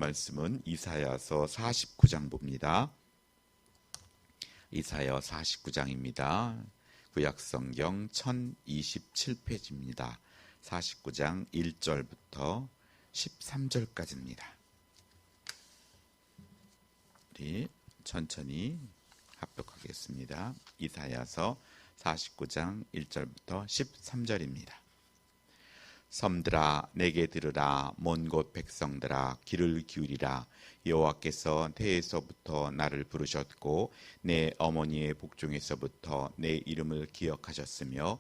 말씀은 이사야서 49장 봅니다. 이사야 49장입니다. 구약성경 1027페이지입니다. 49장 1절부터 13절까지입니다. 우리 천천히 합독하겠습니다. 이사야서 49장 1절부터 13절입니다. 섬들아 내게 들으라. 먼 곳 백성들아 귀를 기울이라. 여호와께서 태에서부터 나를 부르셨고 내 어머니의 복중에서부터 내 이름을 기억하셨으며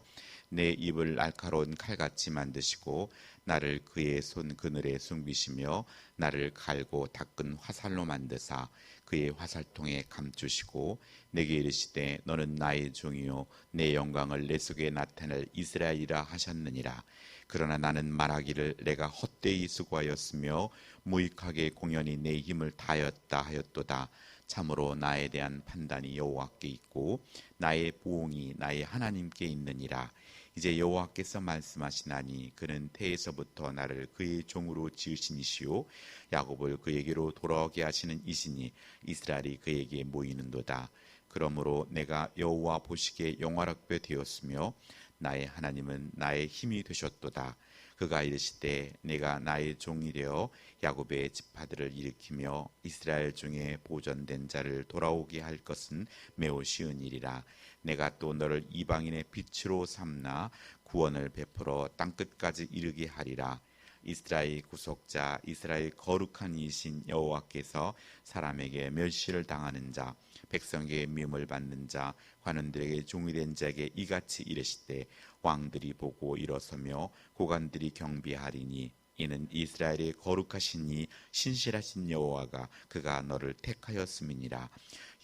내 입을 날카로운 칼같이 만드시고 나를 그의 손 그늘에 숨기시며 나를 갈고 닦은 화살로 만드사 그의 화살통에 감추시고 내게 이르시되 너는 나의 종이요 내 영광을 내 속에 나타낼 이스라엘이라 하셨느니라. 그러나 나는 말하기를 내가 헛되이 수고하였으며 무익하게 공연히 내 힘을 다하였다 하였도다. 참으로 나에 대한 판단이 여호와께 있고 나의 보응이 나의 하나님께 있느니라. 이제 여호와께서 말씀하시나니 그는 태에서부터 나를 그의 종으로 지으신 이시요 야곱을 그에게로 돌아오게 하시는 이시니 이스라엘이 그에게 모이는도다. 그러므로 내가 여호와 보시기에 영화롭게 되었으며 나의 하나님은 나의 힘이 되셨도다. 그가 이르시되 내가 나의 종이 되어 야곱의 지파들을 일으키며 이스라엘 중에 보존된 자를 돌아오게 할 것은 매우 쉬운 일이라. 내가 또 너를 이방인의 빛으로 삼나 구원을 베풀어 땅끝까지 이르게 하리라. 이스라엘 구속자 이스라엘 거룩한 이신 여호와께서 사람에게 멸시를 당하는 자 백성에게 미움을 받는 자 관원들에게 종이 된 자에게 이같이 이르시되 왕들이 보고 일어서며 고관들이 경배하리니 이는 이스라엘의 거룩하신 이 신실하신 여호와가 그가 너를 택하였음이니라.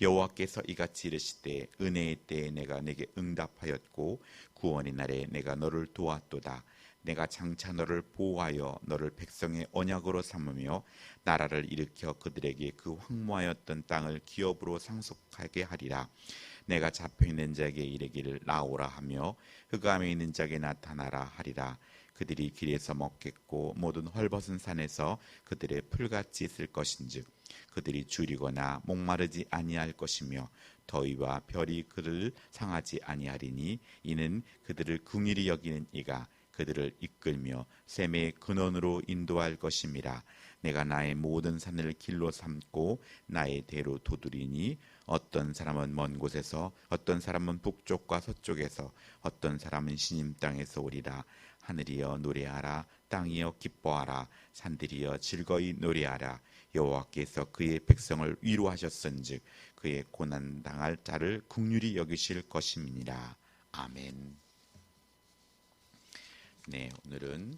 여호와께서 이같이 이르시되 은혜의 때에 내가 내게 응답하였고 구원의 날에 내가 너를 도왔도다. 내가 장차 너를 보호하여 너를 백성의 언약으로 삼으며 나라를 일으켜 그들에게 그 황무하였던 땅을 기업으로 상속하게 하리라. 내가 잡혀있는 자에게 이르기를 나오라 하며 흑암에 있는 자에게 나타나라 하리라. 그들이 길에서 먹겠고 모든 헐벗은 산에서 그들의 풀같이 있을 것인즉 그들이 줄이거나 목마르지 아니할 것이며 더위와 별이 그를 상하지 아니하리니 이는 그들을 긍휼히 여기는 이가 그들을 이끌며 샘의 근원으로 인도할 것임이라. 내가 나의 모든 산을 길로 삼고 나의 대로 도두리니 어떤 사람은 먼 곳에서 어떤 사람은 북쪽과 서쪽에서 어떤 사람은 시님 땅에서 오리라. 하늘이여 노래하라. 땅이여 기뻐하라. 산들이여 즐거이 노래하라. 여호와께서 그의 백성을 위로하셨은즉 그의 고난 당할 자를 긍휼히 여기실 것임이니라. 아멘. 네, 오늘은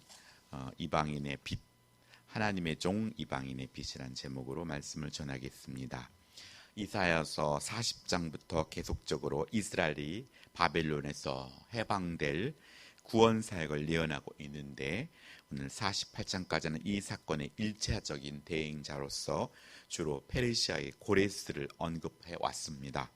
이방인의 빛, 하나님의 종 이방인의 빛이란 제목으로 말씀을 전하겠습니다. 이사야서 40장부터 계속적으로 이스라엘이 바벨론에서 해방될 구원 사역을 예언하고 있는데 오늘 48장까지는 이 사건의 일차적인 대행자로서 주로 페르시아의 고레스를 언급해 왔습니다.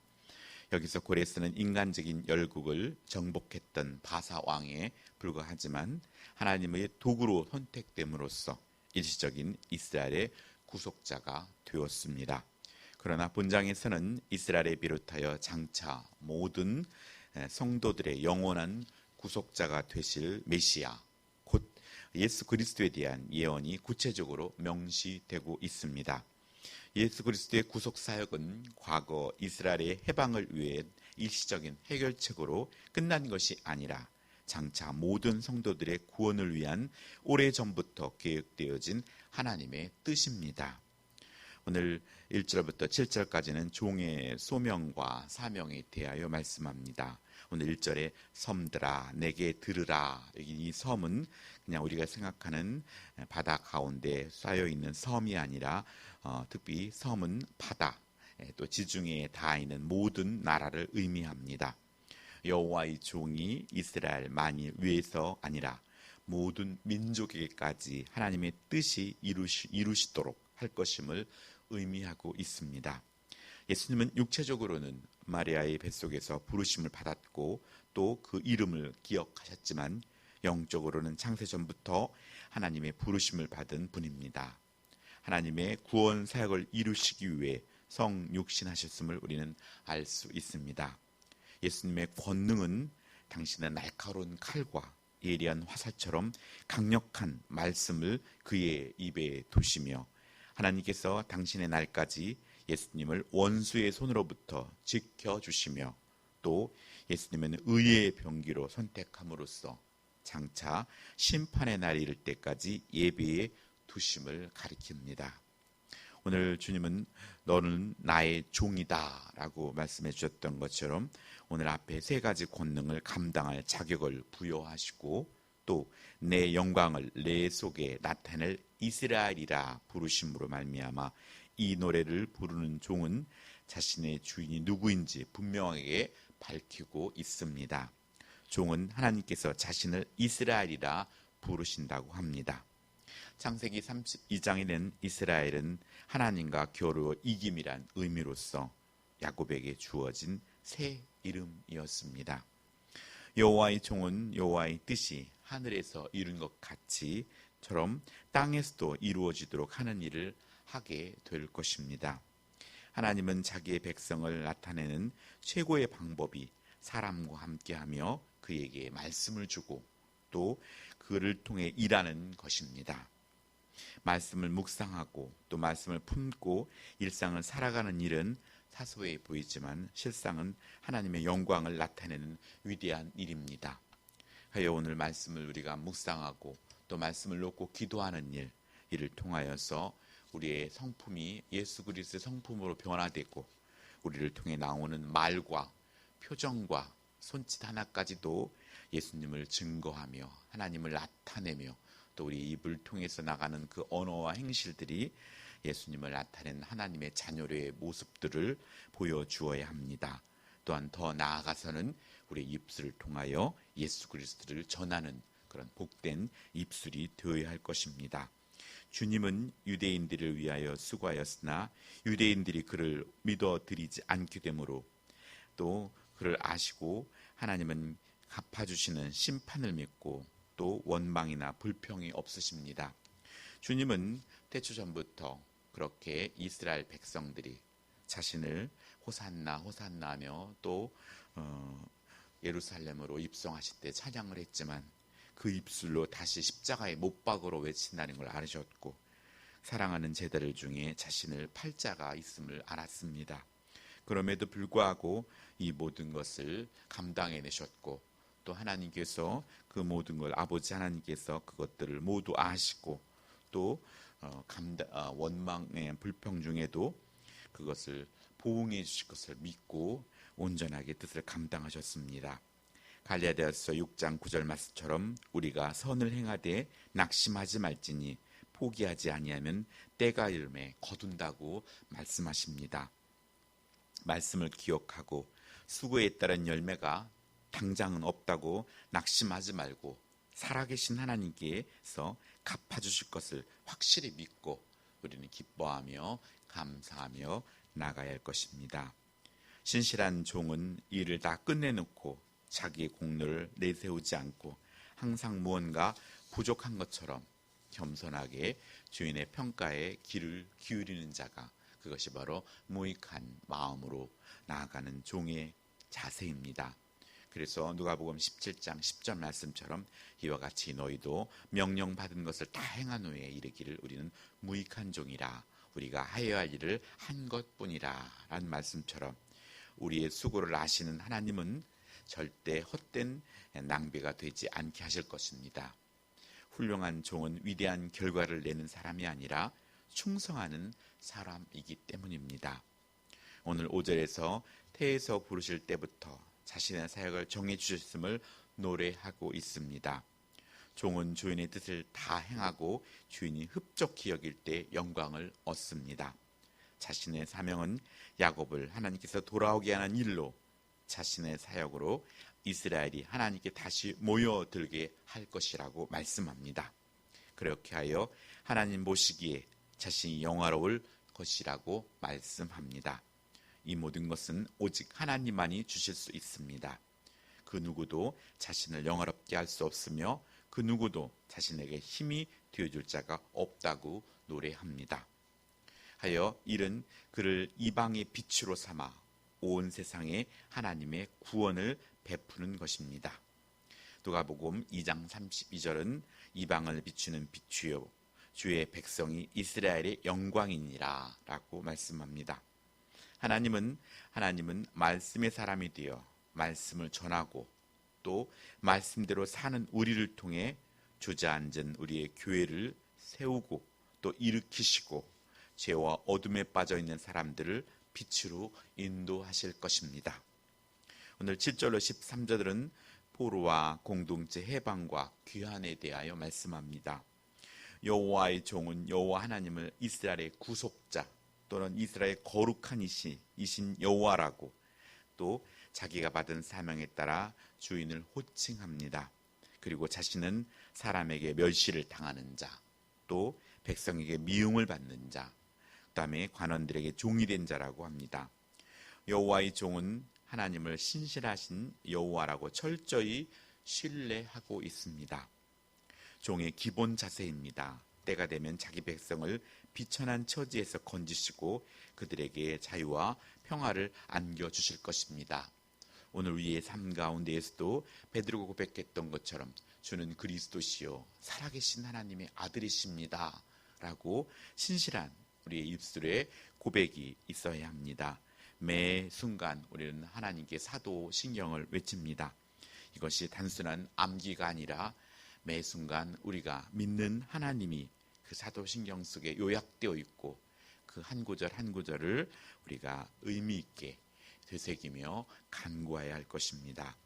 여기서 고레스는 인간적인 열국을 정복했던 바사 왕에 불과하지만 하나님의 도구로 선택됨으로써 일시적인 이스라엘의 구속자가 되었습니다. 그러나 본장에서는 이스라엘에 비롯하여 장차 모든 성도들의 영원한 구속자가 되실 메시아 곧 예수 그리스도에 대한 예언이 구체적으로 명시되고 있습니다. 예수 그리스도의 구속 사역은 과거 이스라엘의 해방을 위해 일시적인 해결책으로 끝난 것이 아니라 장차 모든 성도들의 구원을 위한 오래전부터 계획되어진 하나님의 뜻입니다. 오늘 1절부터 7절까지는 종의 소명과 사명에 대하여 말씀합니다. 오늘 1절에 섬들아 내게 들으라. 이 섬은 그냥 우리가 생각하는 바다 가운데 쌓여있는 섬이 아니라 특히 섬은 바다 또 지중해에 닿아 있는 모든 나라를 의미합니다. 여호와의 종이 이스라엘 만일 위에서 아니라 모든 민족에게까지 하나님의 뜻이 이루시도록 할 것임을 의미하고 있습니다. 예수님은 육체적으로는 마리아의 뱃속에서 부르심을 받았고 또 그 이름을 기억하셨지만 영적으로는 창세전부터 하나님의 부르심을 받은 분입니다. 하나님의 구원 사역을 이루시기 위해 성육신하셨음을 우리는 알 수 있습니다. 예수님의 권능은 당신의 날카로운 칼과 예리한 화살처럼 강력한 말씀을 그의 입에 두시며 하나님께서 당신의 날까지 예수님을 원수의 손으로부터 지켜주시며 또 예수님은 의의 병기로 선택함으로써 장차 심판의 날이 이를 때까지 예배에 두심을 가리킵니다. 오늘 주님은 너는 나의 종이다 라고 말씀해 주셨던 것처럼 오늘 앞에 세 가지 권능을 감당할 자격을 부여하시고 또 내 영광을 내 속에 나타낼 이스라엘이라 부르심으로 말미암아 이 노래를 부르는 종은 자신의 주인이 누구인지 분명하게 밝히고 있습니다. 종은 하나님께서 자신을 이스라엘이라 부르신다고 합니다. 창세기 32장에는 이스라엘은 하나님과 겨루 이김이란 의미로서 야곱에게 주어진 새 이름이었습니다. 여호와의 종은 여호와의 뜻이 하늘에서 이룬 것 같이처럼 땅에서도 이루어지도록 하는 일을 하게 될 것입니다. 하나님은 자기의 백성을 나타내는 최고의 방법이 사람과 함께하며 그에게 말씀을 주고 또 그를 통해 일하는 것입니다. 말씀을 묵상하고 또 말씀을 품고 일상을 살아가는 일은 사소해 보이지만 실상은 하나님의 영광을 나타내는 위대한 일입니다. 하여 오늘 말씀을 우리가 묵상하고 또 말씀을 놓고 기도하는 일, 이를 통하여서 우리의 성품이 예수 그리스도의 성품으로 변화되고 우리를 통해 나오는 말과 표정과 손짓 하나까지도 예수님을 증거하며 하나님을 나타내며 또 우리 입을 통해서 나가는 그 언어와 행실들이 예수님을 나타낸 하나님의 자녀의 모습들을 보여주어야 합니다. 또한 더 나아가서는 우리 입술을 통하여 예수 그리스도를 전하는 그런 복된 입술이 되어야 할 것입니다. 주님은 유대인들을 위하여 수고하였으나 유대인들이 그를 믿어드리지 않게 되므로 또 그를 아시고 하나님은 갚아주시는 심판을 믿고 또 원망이나 불평이 없으십니다. 주님은 태초전부터 그렇게 이스라엘 백성들이 자신을 호산나 호산나 하며 또 예루살렘으로 입성하실 때 찬양을 했지만 그 입술로 다시 십자가의 못박으로 외친다는 걸 알으셨고 사랑하는 제자들 중에 자신을 팔자가 있음을 알았습니다. 그럼에도 불구하고 이 모든 것을 감당해내셨고 또 하나님께서 그 모든 걸 아버지 하나님께서 그것들을 모두 아시고 또 원망의 불평 중에도 그것을 보응해 주실 것을 믿고 온전하게 뜻을 감당하셨습니다. 갈라디아서 6장 9절 말씀처럼 우리가 선을 행하되 낙심하지 말지니 포기하지 아니하면 때가 이름에 거둔다고 말씀하십니다. 말씀을 기억하고 수고에 따른 열매가 당장은 없다고 낙심하지 말고 살아계신 하나님께서 갚아주실 것을 확실히 믿고 우리는 기뻐하며 감사하며 나가야 할 것입니다. 신실한 종은 일을 다 끝내놓고 자기의 공로를 내세우지 않고 항상 무언가 부족한 것처럼 겸손하게 주인의 평가에 귀를 기울이는 자가 그것이 바로 무익한 마음으로 나아가는 종의 자세입니다. 그래서 누가복음 17장 10절 말씀처럼 이와 같이 너희도 명령받은 것을 다 행한 후에 이르기를 우리는 무익한 종이라 우리가 하여야 할 일을 한 것뿐이라 라는 말씀처럼 우리의 수고를 아시는 하나님은 절대 헛된 낭비가 되지 않게 하실 것입니다. 훌륭한 종은 위대한 결과를 내는 사람이 아니라 충성하는 사람이기 때문입니다. 오늘 5절에서 태에서 부르실 때부터 자신의 사역을 정해 주셨음을 노래하고 있습니다. 종은 주인의 뜻을 다 행하고 주인이 흡족히 여길 때 영광을 얻습니다. 자신의 사명은 야곱을 하나님께서 돌아오게 하는 일로 자신의 사역으로 이스라엘이 하나님께 다시 모여들게 할 것이라고 말씀합니다. 그렇게 하여 하나님 보시기에 자신이 영화로울 것이라고 말씀합니다. 이 모든 것은 오직 하나님만이 주실 수 있습니다. 그 누구도 자신을 영화롭게 할 수 없으며 그 누구도 자신에게 힘이 되어줄 자가 없다고 노래합니다. 하여 이른 그를 이방의 빛으로 삼아 온 세상에 하나님의 구원을 베푸는 것입니다. 누가복음 2장 32절은 이방을 비추는 빛이요 주의 백성이 이스라엘의 영광이니라 라고 말씀합니다. 하나님은 말씀의 사람이 되어 말씀을 전하고 또 말씀대로 사는 우리를 통해 주저앉은 우리의 교회를 세우고 또 일으키시고 죄와 어둠에 빠져 있는 사람들을 빛으로 인도하실 것입니다. 오늘 7절로 13절은 포로와 공동체 해방과 귀환에 대하여 말씀합니다. 여호와의 종은 여호와 하나님을 이스라엘의 구속자 또는 이스라엘의 거룩한 이신 여호와라고 또 자기가 받은 사명에 따라 주인을 호칭합니다. 그리고 자신은 사람에게 멸시를 당하는 자, 또 백성에게 미움을 받는 자, 그 다음에 관원들에게 종이 된 자라고 합니다. 여호와의 종은 하나님을 신실하신 여호와라고 철저히 신뢰하고 있습니다. 종의 기본 자세입니다. 때가 되면 자기 백성을 비천한 처지에서 건지시고 그들에게 자유와 평화를 안겨주실 것입니다. 오늘 우리의 삶 가운데에서도 베드로가 고백했던 것처럼 주는 그리스도시요 살아계신 하나님의 아들이십니다 라고 신실한 우리의 입술에 고백이 있어야 합니다. 매 순간 우리는 하나님께 사도신경을 외칩니다. 이것이 단순한 암기가 아니라 매 순간 우리가 믿는 하나님이 그 사도신경 속에 요약되어 있고 그 한 구절 한 구절을 우리가 의미 있게 되새기며 간구해야 할 것입니다.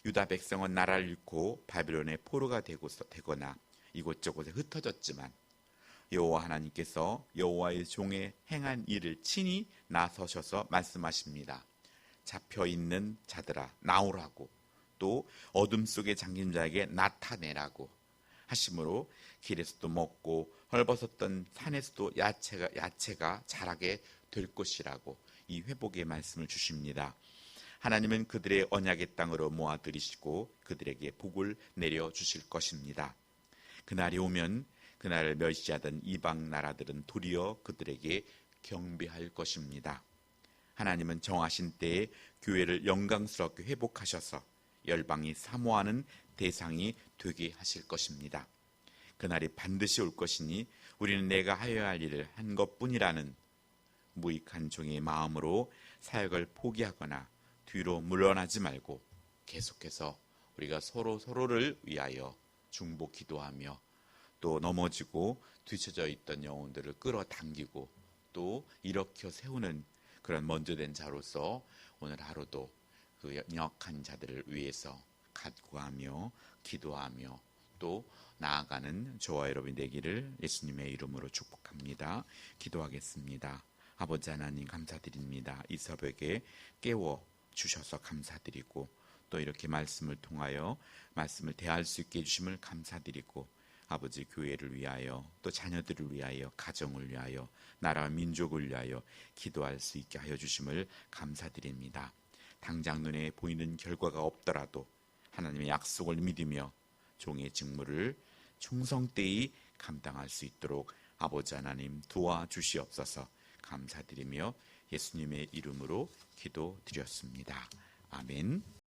유다 백성은 나라를 잃고 바벨론의 포로가 되거나 이곳저곳에 흩어졌지만 여호와 하나님께서 여호와의 종의 행한 일을 친히 나서셔서 말씀하십니다. 잡혀있는 자들아 나오라고 또 어둠 속에 잠긴 자에게 나타내라고 하심으로 길에서도 먹고 헐벗었던 산에서도 야채가 자라게 될 것이라고 이 회복의 말씀을 주십니다. 하나님은 그들의 언약의 땅으로 모아들이시고 그들에게 복을 내려주실 것입니다. 그날이 오면 그날을 멸시하던 이방 나라들은 도리어 그들에게 경배할 것입니다. 하나님은 정하신 때에 교회를 영광스럽게 회복하셔서 열방이 사모하는 대상이 되게 하실 것입니다. 그날이 반드시 올 것이니 우리는 내가 하여야 할 일을 한 것뿐이라는 무익한 종의 마음으로 사역을 포기하거나 뒤로 물러나지 말고 계속해서 우리가 서로를 위하여 중보 기도하며 또 넘어지고 뒤처져 있던 영혼들을 끌어당기고 또 일으켜 세우는 그런 먼저 된 자로서 오늘 하루도 그 연약한 자들을 위해서 간구하며 기도하며 또 나아가는 저와 여러분이 되기를 예수님의 이름으로 축복합니다. 기도하겠습니다. 아버지 하나님 감사드립니다. 이 새벽에 깨워 주셔서 감사드리고 또 이렇게 말씀을 통하여 말씀을 대할 수 있게 해주심을 감사드리고 아버지 교회를 위하여 또 자녀들을 위하여 가정을 위하여 나라와 민족을 위하여 기도할 수 있게 하여 주심을 감사드립니다. 당장 눈에 보이는 결과가 없더라도 하나님의 약속을 믿으며 종의 직무를 충성되이 감당할 수 있도록 아버지 하나님 도와주시옵소서. 감사드리며 예수님의 이름으로 기도드렸습니다. 아멘.